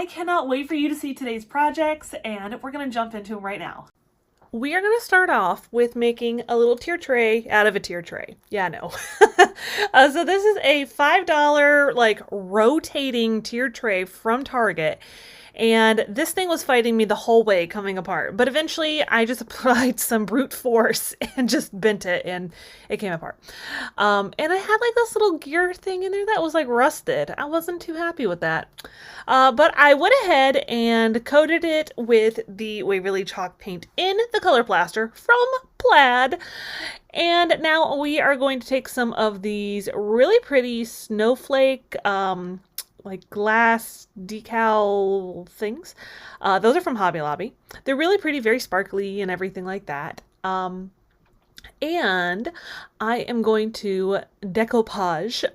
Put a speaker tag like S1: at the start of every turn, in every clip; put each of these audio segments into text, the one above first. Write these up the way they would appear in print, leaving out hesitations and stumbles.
S1: cannot wait for you to see today's projects, and we're going to jump into them right now. We are going to start off with making a little tier tray out of a tier tray. Yeah, I know. So this is a $5 like rotating tier tray from Target. And this thing was fighting me the whole way coming apart. But eventually I just applied some brute force and just bent it and it came apart. And I had like this little gear thing in there that was like rusted. I wasn't too happy with that. But I went ahead and coated it with the Waverly chalk paint in the color Plaster from Plaid. And now we are going to take some of these really pretty snowflake like glass decal things. Those are from Hobby Lobby. They're really pretty, very sparkly and everything like that. And I am going to decoupage,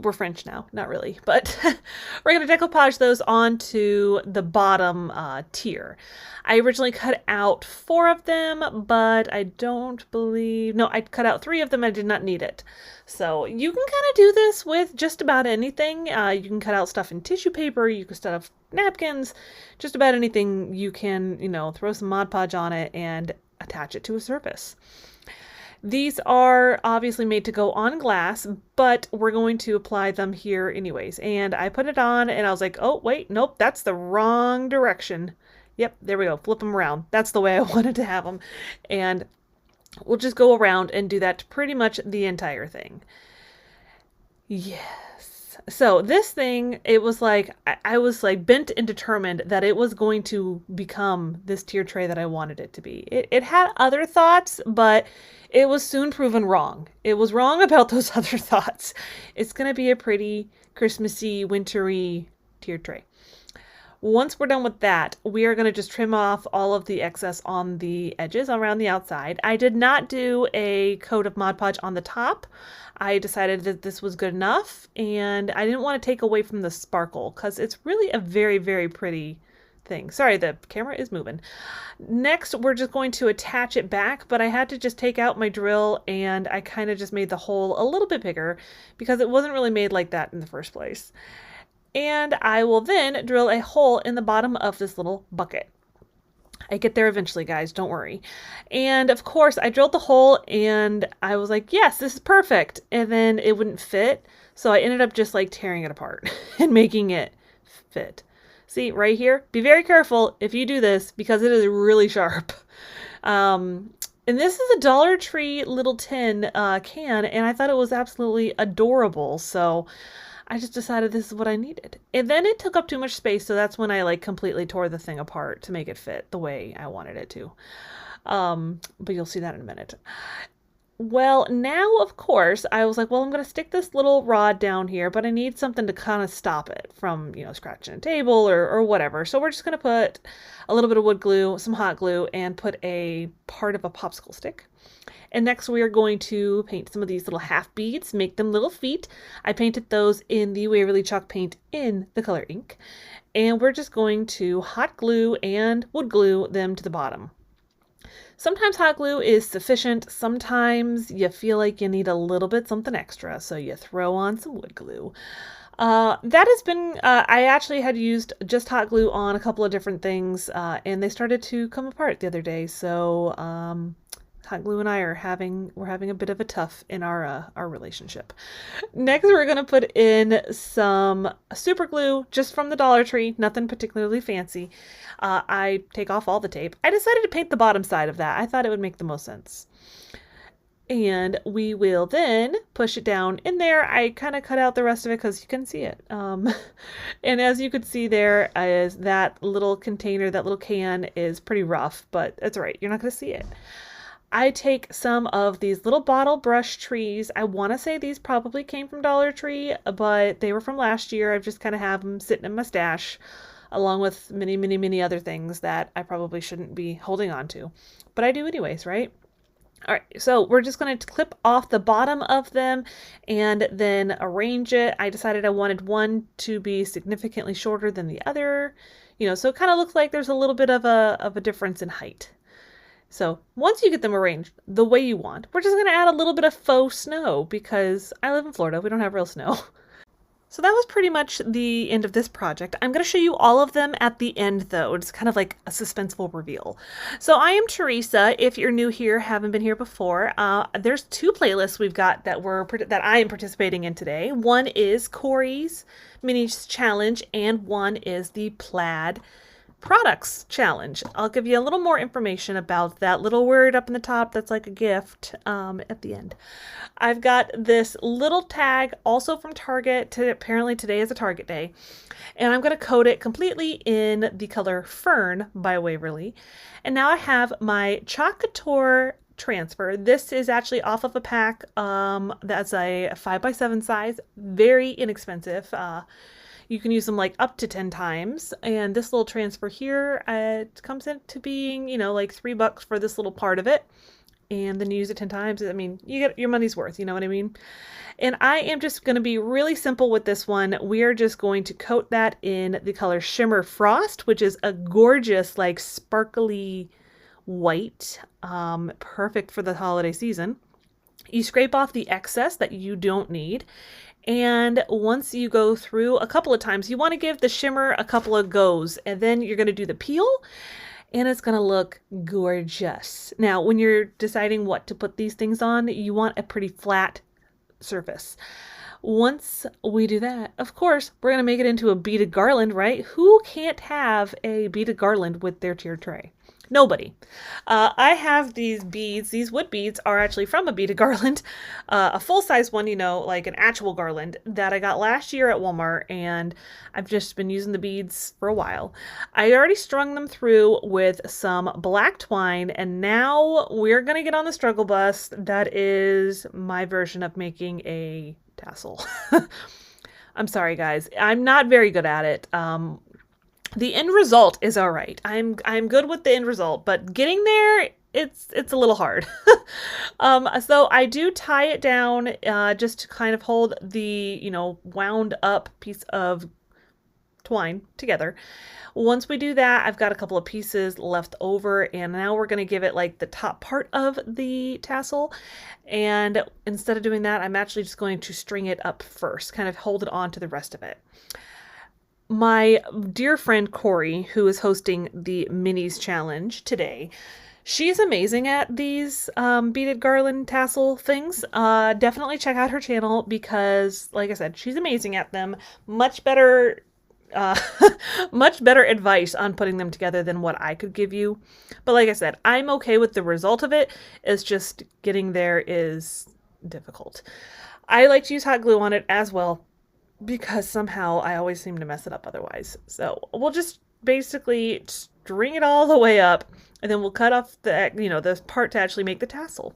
S1: we're French now, not really, but we're going to decoupage those onto the bottom tier. I originally cut out 4 of them, but I don't believe, no, I cut out 3 of them. I did not need it. So you can kind of do this with just about anything. You can cut out stuff in tissue paper, you can stuff napkins, just about anything. You can, you know, throw some Mod Podge on it and attach it to a surface. These are obviously made to go on glass, but we're going to apply them here anyways. And I put it on and I was like, oh, wait, nope, that's the wrong direction. Yep, there we go. Flip them around. That's the way I wanted to have them. And we'll just go around and do that to pretty much the entire thing. Yes. So this thing, it was like, I was like bent and determined that it was going to become this tier tray that I wanted it to be. It had other thoughts, but it was soon proven wrong. It was wrong about those other thoughts. It's going to be a pretty Christmassy, wintry tier tray. Once we're done with that, we are going to just trim off all of the excess on the edges around the outside. I did not do a coat of Mod Podge on the top. I decided that this was good enough, and I didn't want to take away from the sparkle because it's really a very, very pretty thing. Sorry, the camera is moving. Next, we're just going to attach it back, but I had to just take out my drill and I kind of just made the hole a little bit bigger because it wasn't really made like that in the first place. And I will then drill a hole in the bottom of this little bucket. I get there eventually, guys, don't worry. And of course, I drilled the hole and I was like, yes, this is perfect. And then it wouldn't fit. So I ended up just like tearing it apart and making it fit. See, right here, be very careful if you do this because it is really sharp. And this is a Dollar Tree little tin can, and I thought it was absolutely adorable. So I just decided this is what I needed. And then it took up too much space, so that's when I like completely tore the thing apart to make it fit the way I wanted it to. But you'll see that in a minute. Well, now, of course, I was like, well, I'm going to stick this little rod down here, but I need something to kind of stop it from, you know, scratching a table or whatever. So we're just going to put a little bit of wood glue, some hot glue, and put a part of a popsicle stick. And next we are going to paint some of these little half beads, make them little feet. I painted those in the Waverly chalk paint in the color ink. And we're just going to hot glue and wood glue them to the bottom. Sometimes hot glue is sufficient. Sometimes you feel like you need a little bit something extra, so you throw on some wood glue. That has been, I actually had used just hot glue on a couple of different things, and they started to come apart the other day. So, hot glue and I are having a bit of a tough in our relationship. Next, we're going to put in some super glue just from the Dollar Tree, nothing particularly fancy. I take off all the tape. I decided to paint the bottom side of that. I thought it would make the most sense. And we will then push it down in there. I kind of cut out the rest of it because you can see it. And as you could see there is that little container, that little can is pretty rough, but that's all right. You're not going to see it. I take some of these little bottle brush trees. I want to say these probably came from Dollar Tree, but they were from last year. I've just kind of have them sitting in my stash along with many, many, many other things that I probably shouldn't be holding on to. But I do anyways, right? All right, so we're just going to clip off the bottom of them and then arrange it. I decided I wanted one to be significantly shorter than the other, you know, so it kind of looks like there's a little bit of a difference in height. So once you get them arranged the way you want, we're just going to add a little bit of faux snow because I live in Florida. We don't have real snow. So that was pretty much the end of this project. I'm going to show you all of them at the end though. It's kind of like a suspenseful reveal. So I am Theresa. If you're new here, haven't been here before, there's two playlists we've got that I am participating in today. One is Corie's Minis Challenge and one is the Plaid Products Challenge. I'll give you a little more information about that little word up in the top that's like a gift at the end. I've got this little tag also from Target. Apparently today is a Target day. And I'm going to coat it completely in the color Fern by Waverly. And now I have my Chalk Couture transfer. This is actually off of a pack that's a 5x7 size. Very inexpensive. You can use them like up to 10 times. And this little transfer here, it comes into being, you know, like $3 for this little part of it. And then you use it 10 times. I mean, you get your money's worth, you know what I mean? And I am just going to be really simple with this one. We are just going to coat that in the color Shimmer Frost, which is a gorgeous, like sparkly white, perfect for the holiday season. You scrape off the excess that you don't need. And once you go through a couple of times, you want to give the shimmer a couple of goes, and then you're going to do the peel. And it's going to look gorgeous. Now, when you're deciding what to put these things on, you want a pretty flat surface. Once we do that, of course, we're going to make it into a beaded garland, right? Who can't have a beaded garland with their tier tray? Nobody. I have these beads. These wood beads are actually from a beaded garland, a full-size one, you know, like an actual garland that I got last year at Walmart, and I've just been using the beads for a while. I already strung them through with some black twine, and now we're going to get on the struggle bus. That is my version of making a tassel. I'm sorry, guys. I'm not very good at it. The end result is all right. I'm good with the end result, but getting there, it's a little hard. So I do tie it down just to kind of hold the, you know, wound up piece of twine together. Once we do that, I've got a couple of pieces left over, and now we're going to give it like the top part of the tassel. And instead of doing that, I'm actually just going to string it up first, kind of hold it on to the rest of it. My dear friend Corie, who is hosting the Minis Challenge today, she's amazing at these beaded garland tassel things. Definitely check out her channel because, like I said, she's amazing at them. Much better advice on putting them together than what I could give you. But like I said, I'm okay with the result of it. It's just getting there is difficult. I like to use hot glue on it as well, because somehow I always seem to mess it up otherwise. So we'll just basically string it all the way up, and then we'll cut off the, you know, the part to actually make the tassel.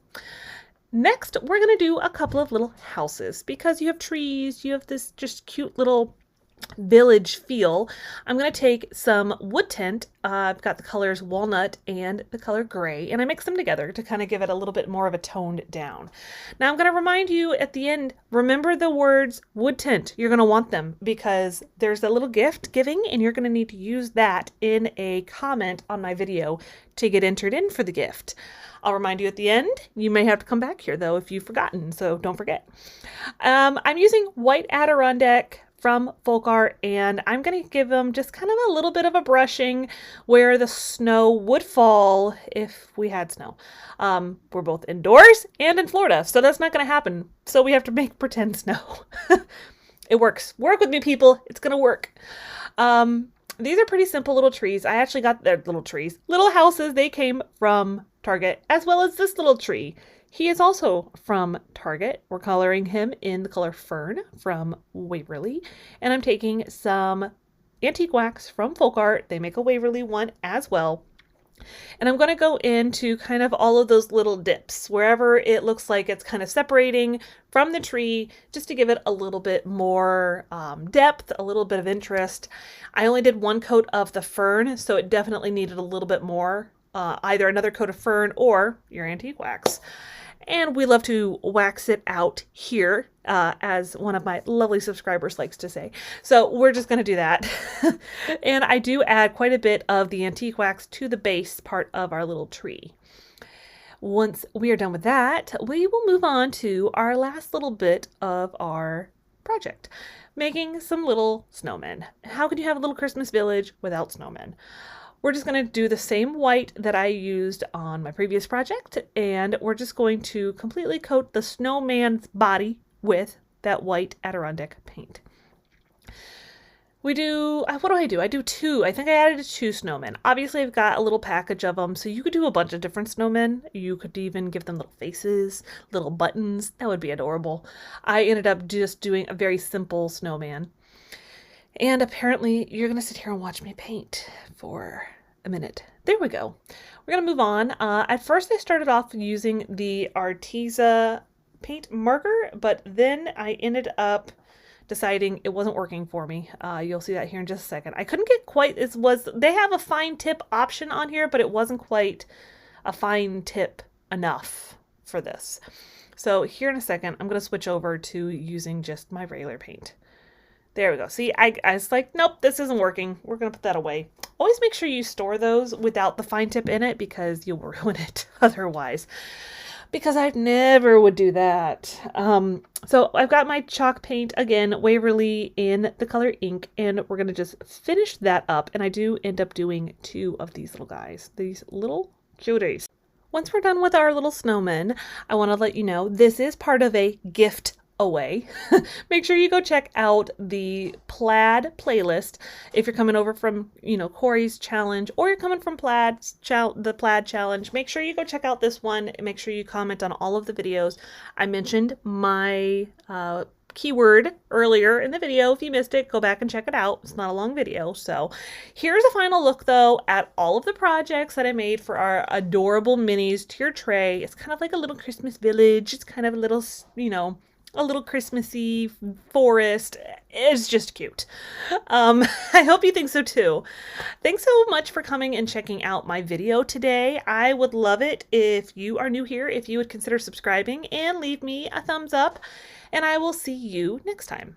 S1: Next, we're going to do a couple of little houses because you have trees, you have this just cute little village feel. I'm going to take some wood tint. I've got the colors walnut and the color gray, and I mix them together to kind of give it a little bit more of a toned down. Now I'm going to remind you at the end, remember the words wood tint. You're going to want them because there's a little gift giving, and you're going to need to use that in a comment on my video to get entered in for the gift. I'll remind you at the end. You may have to come back here though if you've forgotten, so don't forget. I'm using white Adirondack from Folk Art, and I'm going to give them just kind of a little bit of a brushing where the snow would fall if we had snow. We're both indoors and in Florida, so that's not going to happen. So we have to make pretend snow. It works. Work with me, people. It's going to work. These are pretty simple little trees. I actually got their little houses. They came from Target, as well as this little tree. He is also from Target. We're coloring him in the color Fern from Waverly. And I'm taking some antique wax from Folk Art. They make a Waverly one as well. And I'm going to go into kind of all of those little dips, wherever it looks like it's kind of separating from the tree, just to give it a little bit more depth, a little bit of interest. I only did one coat of the Fern, so it definitely needed a little bit more, either another coat of Fern or your antique wax. And we love to wax it out here, as one of my lovely subscribers likes to say. So we're just going to do that. And I do add quite a bit of the antique wax to the base part of our little tree. Once we are done with that, we will move on to our last little bit of our project, making some little snowmen. How could you have a little Christmas village without snowmen? We're just going to do the same white that I used on my previous project, and we're just going to completely coat the snowman's body with that white Adirondack paint. We do, what do? I do two. I think I added 2 snowmen. Obviously, I've got a little package of them, so you could do a bunch of different snowmen. You could even give them little faces, little buttons. That would be adorable. I ended up just doing a very simple snowman. And apparently, you're going to sit here and watch me paint for a minute. There we go. We're going to move on. At first, I started off using the Arteza paint marker, but then I ended up deciding it wasn't working for me. You'll see that here in just a second. I couldn't get quite as they have a fine tip option on here, but it wasn't quite a fine tip enough for this. So here in a second, I'm going to switch over to using just my regular paint. There we go. See, I was like, nope, this isn't working. We're going to put that away. Always make sure you store those without the fine tip in it because you'll ruin it otherwise. Because I never would do that. So I've got my chalk paint, again, Waverly in the color ink, and we're going to just finish that up. And I do end up doing 2 of these little guys, these little cuties. Once we're done with our little snowmen, I want to let you know this is part of a gift away. Make sure you go check out the plaid playlist if you're coming over from, Corie's challenge, or you're coming from the plaid challenge. Make sure you go check out this one. Make sure you comment on all of the videos. I mentioned my keyword earlier in the video. If you missed it, go back and check it out. It's not a long video. So here's a final look though at all of the projects that I made for our adorable minis tier tray. It's kind of like a little Christmas village. It's kind of a little, a little Christmassy forest. It's just cute. I hope you think so too. Thanks so much for coming and checking out my video today. I would love it if you are new here, if you would consider subscribing and leave me a thumbs up, and I will see you next time.